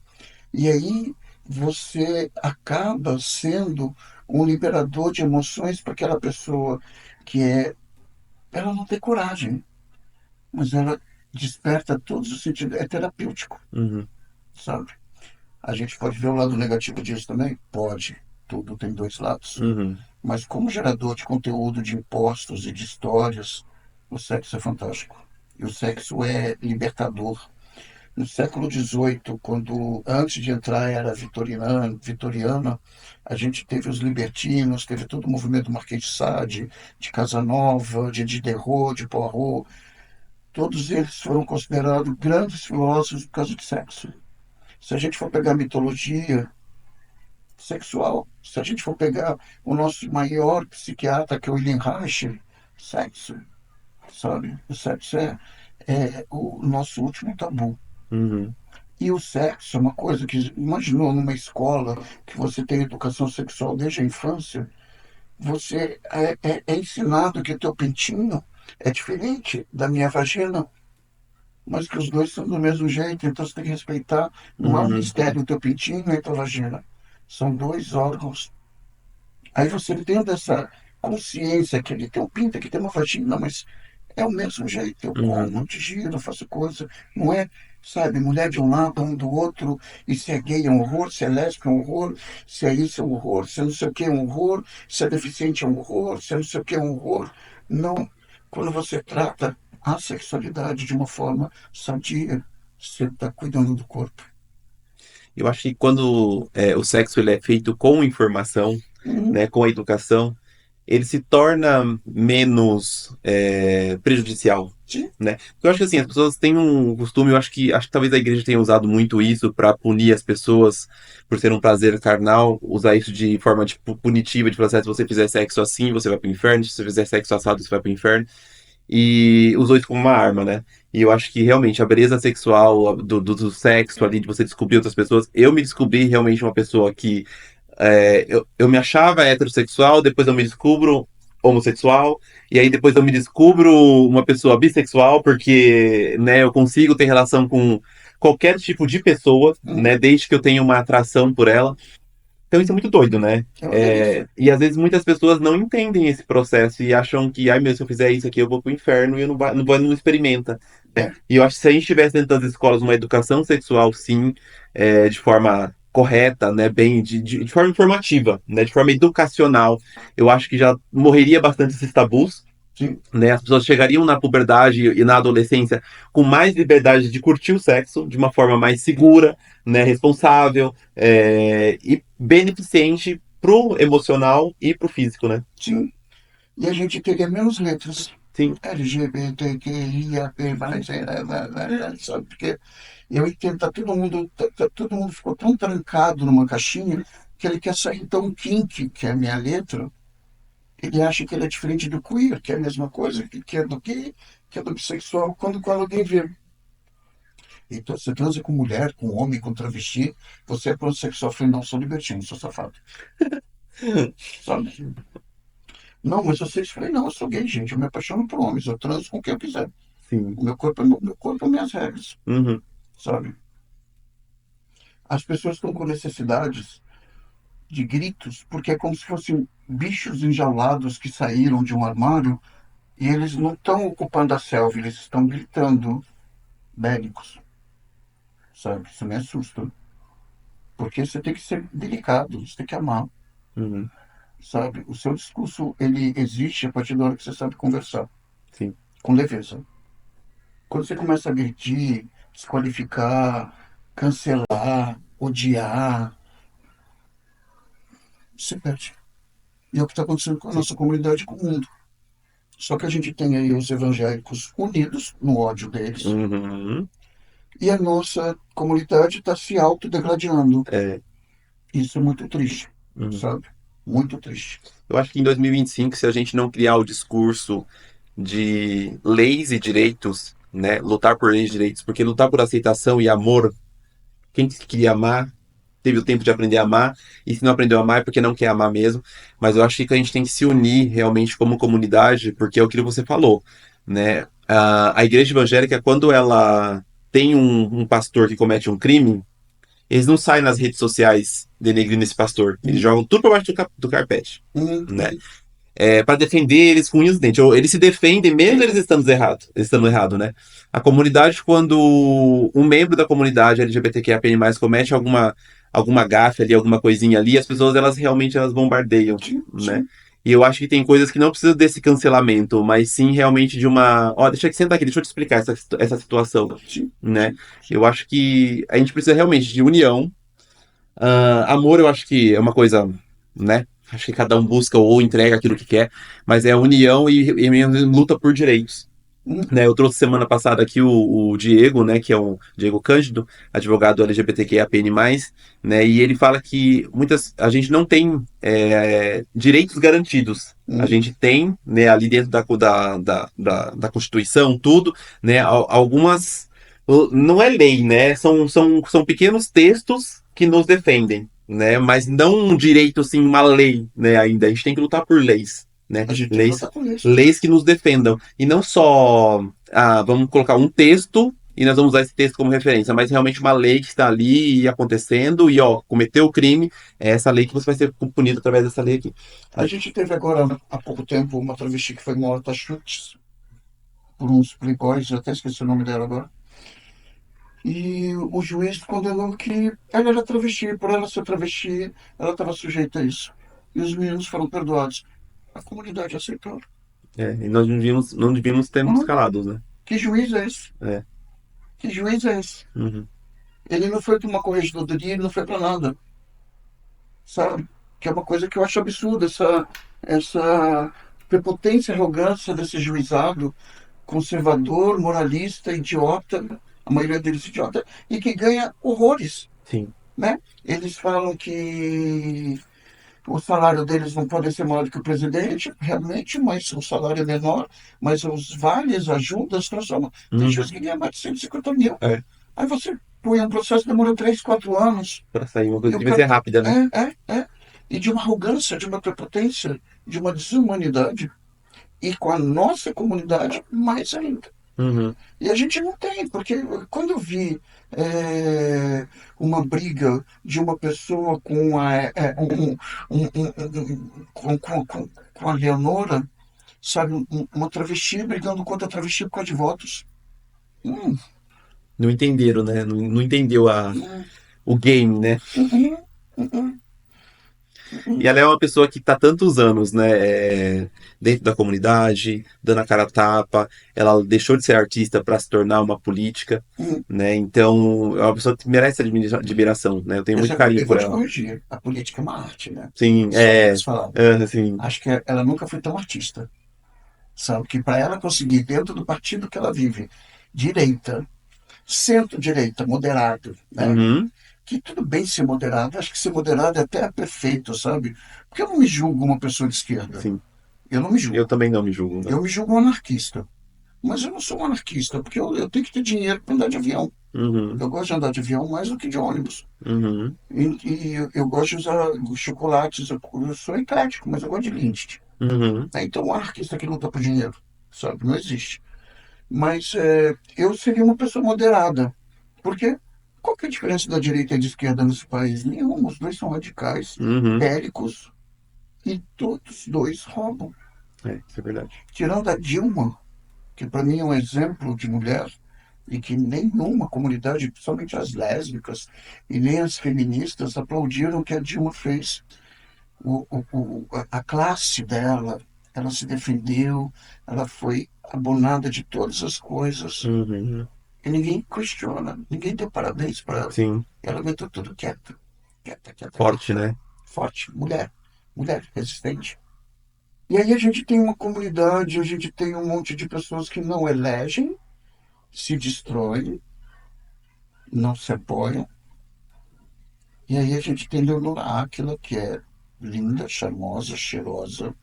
E aí você acaba sendo um liberador de emoções para aquela pessoa que ela não tem coragem, mas ela desperta todos os sentidos, é terapêutico, Uhum, sabe? A gente pode ver o lado negativo disso também? Pode. Tudo tem dois lados. uhum, Mas como gerador de conteúdo, de impostos e de histórias, o sexo é fantástico. E o sexo é libertador. No século XVIII, quando antes de entrar a era vitoriana, a gente teve os libertinos, teve todo o movimento Marquês de Sade, de Casanova, de Diderot, de Poirot. Todos eles foram considerados grandes filósofos por causa de sexo. Se a gente for pegar a mitologia sexual, se a gente for pegar o nosso maior psiquiatra, que é o William Reich, sexo, sabe? O sexo é o nosso último tabu. uhum, E o sexo é uma coisa que, imaginou numa escola que você tem educação sexual desde a infância, você é ensinado que o teu pintinho é diferente da minha vagina, mas que os dois são do mesmo jeito, então você tem que respeitar. Não é um uhum, mistério o teu pintinho e a tua vagina. São dois órgãos. Aí você tendo essa consciência que ele tem um pinto, que tem uma vagina, mas é o mesmo jeito. Eu uhum, como, eu digiro, eu faço coisa. Não é, sabe, mulher de um lado, um do outro, e se é gay é um horror, se é lésbica é um horror, se é isso é um horror, se é não sei o que é um horror, se é deficiente é um horror, se é não sei o que é um horror. Não. Quando você trata a sexualidade de uma forma sadia, você está cuidando do corpo. Eu acho que quando o sexo ele é feito com informação, Uhum. né, com a educação, ele se torna menos prejudicial, Sim. né? Porque eu acho que assim, as pessoas têm um costume, eu acho que talvez a igreja tenha usado muito isso para punir as pessoas por ser um prazer carnal, usar isso de forma tipo punitiva, de falar assim, "Ah, se você fizer sexo assim, você vai pro inferno, se você fizer sexo assado, você vai pro inferno." E usou isso como uma arma, né? E eu acho que realmente a beleza sexual do sexo ali, de você descobrir outras pessoas, eu me descobri realmente uma pessoa que eu me achava heterossexual, depois eu me descubro homossexual, e aí depois eu me descubro uma pessoa bissexual, porque, né, eu consigo ter relação com qualquer tipo de pessoa, Uhum. né, desde que eu tenha uma atração por ela. Então isso é muito doido, né? É uma delícia. E às vezes muitas pessoas não entendem esse processo e acham que, ai meu, se eu fizer isso aqui eu vou pro inferno e eu não experimenta. Né? É, E eu acho que se a gente tivesse dentro das escolas uma educação sexual, sim, de forma correta, né, bem, de forma informativa, né, de forma educacional, eu acho que já morreria bastante esses tabus, sim, né? As pessoas chegariam na puberdade e na adolescência com mais liberdade de curtir o sexo de uma forma mais segura, né? Responsável e beneficente pro emocional e pro físico, né? sim. E a gente teria menos letras. Sim. LGBTQIAP+, sabe? Porque eu entendo, todo mundo ficou tão trancado numa caixinha que ele quer sair tão kink, que é a minha letra, ele acha que ele é diferente do queer, que é a mesma coisa, que é do gay, que é do bissexual, quando alguém vê. Então, você transa com mulher, com homem, com travesti, você é pansexual. Eu falei, não, sou libertino, sou safado. Sabe? Não, mas vocês, eu falei, não, eu sou gay, gente, eu me apaixono por homens, eu transo com quem eu quiser. Sim. O meu corpo é minhas regras, Uhum. sabe? As pessoas estão com necessidades de gritos, porque é como se fossem bichos enjaulados que saíram de um armário e eles não estão ocupando a selva, eles estão gritando bélicos, sabe? Isso me assusta. Porque você tem que ser delicado, você tem que amar, Uhum. sabe? O seu discurso, ele existe a partir da hora que você sabe conversar, Sim. com leveza. Quando você começa a agredir, desqualificar, cancelar, odiar, você perde. E é o que está acontecendo com a Sim. nossa comunidade e com o mundo. Só que a gente tem aí os evangélicos unidos no ódio deles Uhum. e a nossa comunidade está se autodegradando. É. Isso é muito triste, Uhum. sabe? Muito triste. Eu acho que em 2025, se a gente não criar o discurso de leis e direitos né? Lutar por leis e direitos, porque lutar por aceitação e amor, quem queria amar teve o tempo de aprender a amar, e se não aprendeu a amar é porque não quer amar mesmo. Mas eu acho que a gente tem que se unir realmente como comunidade, porque é o que você falou, né? A igreja evangélica, quando ela tem um pastor que comete um crime, eles não saem nas redes sociais denegrindo esse pastor. Eles Hum, jogam tudo pra baixo do carpete, né? hum. Para defender eles com unhas e dentes. Ou eles se defendem mesmo eles estando errado, né? A comunidade, quando um membro da comunidade LGBTQIA+, comete alguma gafe ali, alguma coisinha ali, as pessoas elas bombardeiam, Sim, né? sim, E eu acho que tem coisas que não precisam desse cancelamento, mas sim realmente de uma. Ó, deixa eu sentar aqui, deixa eu te explicar essa situação, sim, né? sim, sim. Eu acho que a gente precisa realmente de união. Amor, eu acho que é uma coisa, né? Acho que cada um busca ou entrega aquilo que quer, mas é união e mesmo luta por direitos. Hum, Né, eu trouxe semana passada aqui o Diego, né, que é o Diego Cândido, advogado LGBTQIAPN+, né, e ele fala que a gente não tem direitos garantidos. A hum. gente tem, né, ali dentro da Constituição, tudo, né, algumas. Não é lei, né? São pequenos textos que nos defendem, né? Mas não um direito, assim, uma lei, né, ainda. A gente tem que lutar por leis, né? A gente tem que Leis, lutar com isso. leis que nos defendam. E não só, vamos colocar um texto e nós vamos usar esse texto como referência, mas realmente uma lei que está ali acontecendo e, ó, cometeu o crime, é essa lei que você vai ser punido através dessa lei aqui. A Né? gente teve agora, há pouco tempo, uma travesti que foi morta a chutes por uns playboys, eu até esqueci o nome dela agora. E o juiz condenou que ela era travesti, por ela ser travesti, ela estava sujeita a isso. E os meninos foram perdoados. A comunidade aceitou. E nós não devíamos termos Uhum. calados, né? Que juiz é esse? É. Que juiz é esse? Uhum. Ele não foi para uma corregedoria, ele não foi para nada, sabe? Que é uma coisa que eu acho absurda, essa prepotência e arrogância desse juizado conservador, moralista, idiota, a maioria deles idiota, e que ganha horrores, Sim. né? Eles falam que o salário deles não pode ser maior do que o presidente, realmente, mas o salário é menor, mas os vales, ajudas, transformam. Tem juiz Uhum. que ganha mais de 150 mil. É. Aí você põe um processo que demora 3, 4 anos, Pra sair uma e coisa o que vai cara. ser rápida, né? E de uma arrogância, de uma prepotência, de uma desumanidade, e com a nossa comunidade, mais ainda. Uhum. E a gente não tem, porque quando eu vi uma briga de uma pessoa com a Leonora, sabe, uma travesti brigando contra a travesti por causa de votos. Hum, Não entenderam, né? Não entendeu hum, o game, né? hum, hum, E hum, ela é uma pessoa que está tantos anos, né, dentro da comunidade, dando a cara a tapa. Ela deixou de ser artista para se tornar uma política, hum. né? Então, é uma pessoa que merece admiração, né? Eu tenho muito carinho Eu vou por te ela. corrigir. A política é uma arte, né? Sim, Só para eles falarem. assim, Acho que ela nunca foi tão artista. Sabe? Que para ela conseguir, dentro do partido que ela vive, direita, centro-direita, moderado, né? uhum, Que tudo bem ser moderado, acho que ser moderado é até perfeito, sabe? Porque eu não me julgo uma pessoa de esquerda. sim. Eu não me Eu julgo. também não me julgo, Eu não. me julgo um anarquista. Mas eu não sou um anarquista, porque eu tenho que ter dinheiro para andar de avião. Uhum, Eu gosto de andar de avião mais do que de ônibus. uhum, E eu gosto de usar chocolates. Eu sou eclético, mas eu gosto de Lindt. uhum. Então, um anarquista que luta por dinheiro, sabe? Não existe. Mas eu seria uma pessoa moderada. Porque qual que é a diferença da direita e da esquerda nesse país? Nenhuma. Os dois são radicais, Uhum. bélicos, e todos dois roubam. Isso é verdade. Tirando a Dilma, que para mim é um exemplo de mulher, e que nenhuma comunidade, principalmente as lésbicas e nem as feministas, aplaudiram o que a Dilma fez. A classe dela, ela se defendeu, ela foi abonada de todas as coisas. Uhum. E ninguém questiona, ninguém deu parabéns para ela. Sim, Ela aguentou tudo quieta, quieta, quieta, forte, quieta. né? Forte, mulher, mulher, resistente. E aí a gente tem uma comunidade, a gente tem um monte de pessoas que não elegem, se destroem, não se apoiam. E aí a gente tem Leonora Áquila, que é linda, charmosa, cheirosa,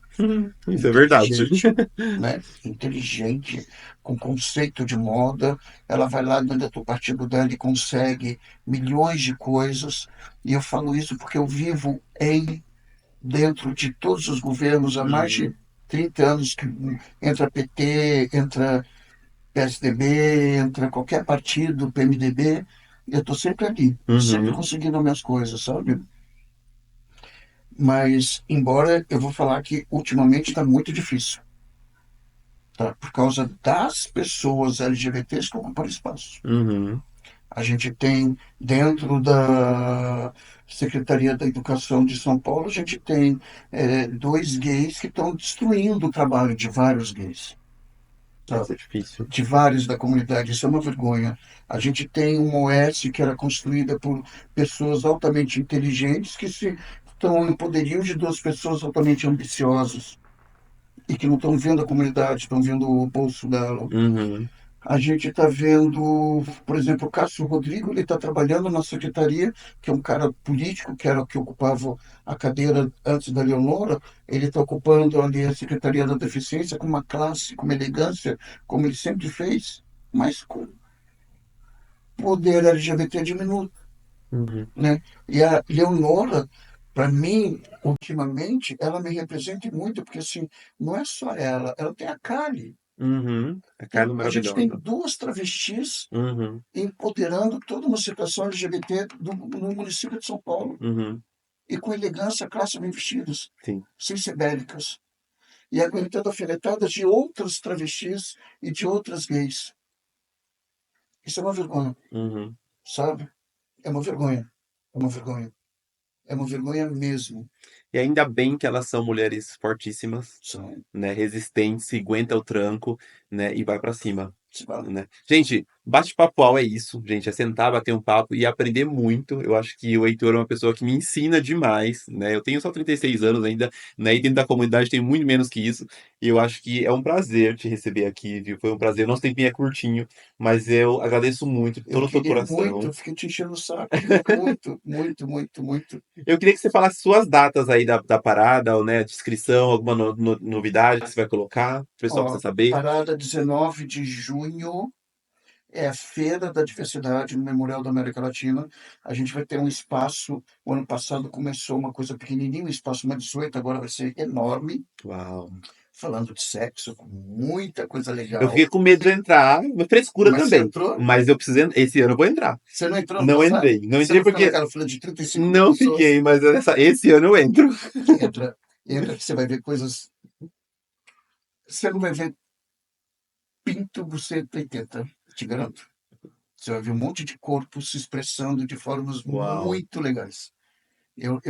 Isso é verdade. inteligente, né? Inteligente, com conceito de moda. Ela vai lá dentro do partido dela e consegue milhões de coisas. E eu falo isso porque eu vivo dentro de todos os governos há mais de Uhum, 30 anos, que entra PT, entra PSDB, entra qualquer partido, PMDB, eu estou sempre ali, sempre uhum, conseguindo as minhas coisas, sabe? Mas, embora eu vou falar que ultimamente está muito difícil, tá? Por causa das pessoas LGBTs que ocupam espaço. uhum. A gente tem, dentro da Secretaria da Educação de São Paulo, a gente tem dois gays que estão destruindo o trabalho de vários gays, Isso é sabe? difícil. De vários da comunidade. Isso é uma vergonha. A gente tem uma OS que era construída por pessoas altamente inteligentes que se estão em poderio de duas pessoas altamente ambiciosas e que não estão vendo a comunidade, estão vendo o bolso dela. Uhum, A gente está vendo, por exemplo, o Cássio Rodrigo, ele está trabalhando na secretaria, que é um cara político, que era o que ocupava a cadeira antes da Leonora, ele está ocupando ali a Secretaria da Deficiência com uma classe, com uma elegância, como ele sempre fez, mas com poder LGBT diminuto, uhum, né? E a Leonora, para mim, ultimamente, ela me representa muito, porque assim, não é só ela tem a Kali. uhum. A Carla é A gente tem maravilhosa. duas travestis Uhum, empoderando toda uma situação LGBT no município de São Paulo, uhum. e com elegância, classe bem vestidas, Sim. sem ser bélicas, e aguentando alfinetadas de outras travestis e de outras gays. Isso é uma vergonha, Uhum. sabe? É uma vergonha. É uma vergonha. É uma vergonha mesmo. E ainda bem que elas são mulheres fortíssimas, São, né, resistentes, aguenta o tranco, né, e vai pra cima, se fala, né. Gente, bate-papo é isso, gente, é sentar, bater um papo e aprender muito. Eu acho que o Heitor é uma pessoa que me ensina demais, né. Eu tenho só 36 anos ainda, né, e dentro da comunidade tenho muito menos que isso, e eu acho que é um prazer te receber aqui, viu. Foi um prazer. Nosso tempinho é curtinho, mas eu agradeço muito de eu todo o seu queria muito, coração. eu fiquei te enchendo o saco muito, muito, muito, muito. Eu queria que você falasse suas datas aí da parada, ou, né, descrição, alguma novidade que você vai colocar, o pessoal precisa Ó, saber. parada 19 de junho, é a Feira da Diversidade no Memorial da América Latina. A gente vai ter um espaço. O ano passado começou uma coisa pequenininha, um espaço mais 18, agora vai ser enorme, Uau. falando de sexo, com muita coisa Eu legal. fiquei com medo de entrar, uma frescura Mas você também, entrou? mas eu preciso, esse ano eu vou entrar. Você não entrou no Não passado? entrei, não Você entrei não ficou porque naquela fila de 35 mil não pessoas? fiquei, mas esse ano eu entro. Entra, entra que você vai ver coisas. Você não vai ver pinto, buceta e teta, te garanto. Você vai ver um monte de corpos se expressando de formas Uau. muito legais. Eu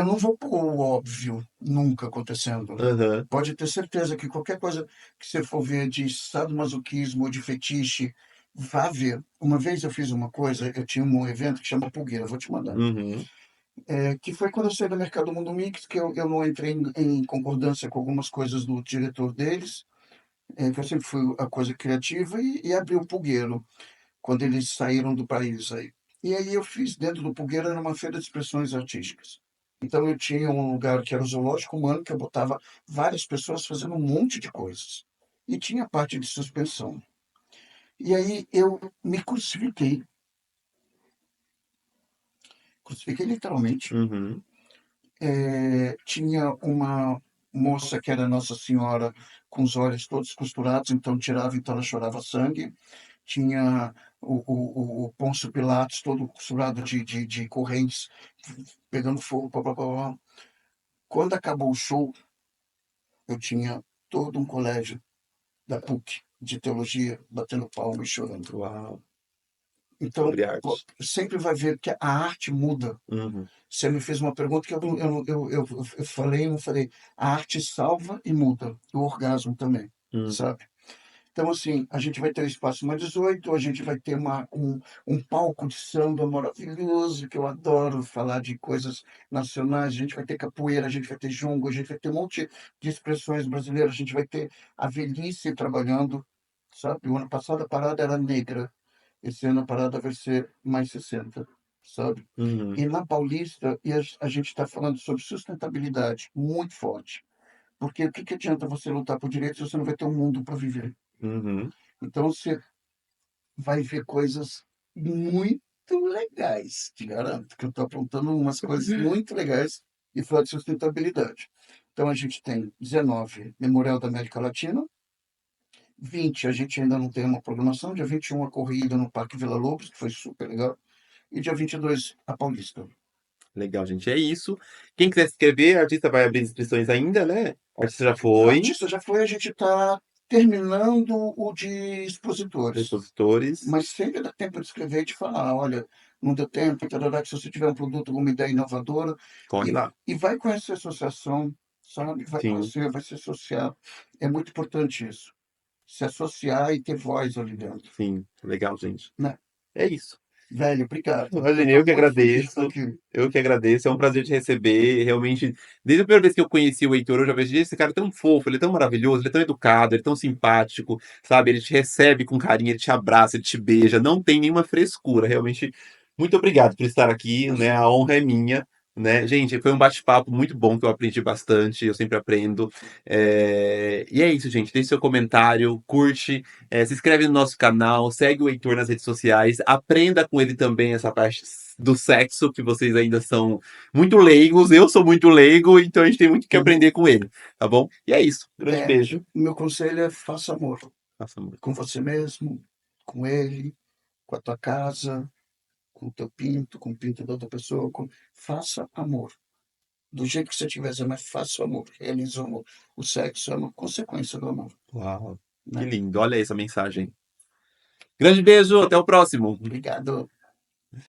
não vou pôr o óbvio nunca acontecendo. Aham. Pode ter certeza que qualquer coisa que você for ver de sadomasoquismo ou de fetiche, vá ver. Uma vez eu fiz uma coisa, eu tinha um evento que chama Pulgueira, vou te mandar. Uhum. Que foi quando eu saí do Mercado Mundo Mix, que eu não entrei em concordância com algumas coisas do diretor deles, que eu sempre fui a coisa criativa, e abri o Pulgueiro, quando eles saíram do país aí. E aí eu fiz, dentro do Pulgueiro, era uma feira de expressões artísticas. Então eu tinha um lugar que era o zoológico humano, que eu botava várias pessoas fazendo um monte de coisas. E tinha a parte de suspensão. E aí eu me crucifiquei literalmente. Uhum. Tinha uma moça que era Nossa Senhora com os olhos todos costurados, então tirava, então ela chorava sangue. Tinha o Pôncio Pilatos todo costurado de correntes, pegando fogo, pá, pá, pá, pá. Quando acabou o show, eu tinha todo um colégio da PUC de teologia batendo palma e chorando. Uau. Então, Sobre pô, arte. sempre vai ver que a arte muda. Uhum. Você me fez uma pergunta que eu falei, não falei. A arte salva e muda. O orgasmo também, Uhum. sabe? Então, assim, a gente vai ter o Espaço Mais 18, a gente vai ter um palco de samba maravilhoso, que eu adoro falar de coisas nacionais. A gente vai ter capoeira, a gente vai ter jongo, a gente vai ter um monte de expressões brasileiras, a gente vai ter a velhice trabalhando, sabe? O ano passado a parada era negra, esse ano a parada vai ser mais 60. sabe? Uhum. E na Paulista, a gente está falando sobre sustentabilidade muito forte. Porque o que, que adianta você lutar por direitos se você não vai ter um mundo para viver? Uhum. Então você vai ver coisas muito legais, te garanto, que eu estou apontando umas coisas muito legais e falar de sustentabilidade. Então a gente tem 19, Memorial da América Latina, 20, a gente ainda não tem uma programação, dia 21 a corrida no Parque Vila Lobos, que foi super legal, e dia 22 a Paulista. Legal, gente. É isso. Quem quiser se inscrever, a artista vai abrir inscrições ainda, né? O artista já A foi. artista já foi, a gente está terminando o de expositores. Expositores. Mas sempre dá tempo de escrever e de falar, olha, não deu tempo, tarará, que se você tiver um produto, alguma ideia inovadora, e Corre lá. lá. E vai conhecer a associação, sabe? Vai Sim, conhecer, vai se associar. É muito importante isso. Se associar e ter voz ali dentro, sim. Legal, gente. né? É isso. Velho, obrigado. Eu Imagine, estou eu que muito feliz de estar agradeço. aqui. Eu que agradeço. É um prazer te receber. Realmente, desde a primeira vez que eu conheci o Heitor, eu já vejo esse cara é tão fofo, ele é tão maravilhoso, ele é tão educado, ele é tão simpático, sabe? Ele te recebe com carinho, ele te abraça, ele te beija. Não tem nenhuma frescura. Realmente, muito obrigado por estar aqui, né? Imagina. A honra é minha. Né? Gente, foi um bate-papo muito bom que eu aprendi bastante, eu sempre aprendo. E é isso, gente. Deixe seu comentário, curte, se inscreve no nosso canal, segue o Heitor nas redes sociais, aprenda com ele também essa parte do sexo, que vocês ainda são muito leigos, eu sou muito leigo, então a gente tem muito que Uhum. aprender com ele, tá bom? E é isso. Grande É, beijo. meu conselho é faça amor Nossa, amor. com você mesmo, com ele, com a tua casa, com o teu pinto, com o pinto da outra pessoa. Faça amor. Do jeito que você estiver, mas faça o amor, realize o amor. O sexo é uma consequência do amor, Uau, que né? lindo. Olha essa mensagem. Grande beijo, até o próximo. Obrigado.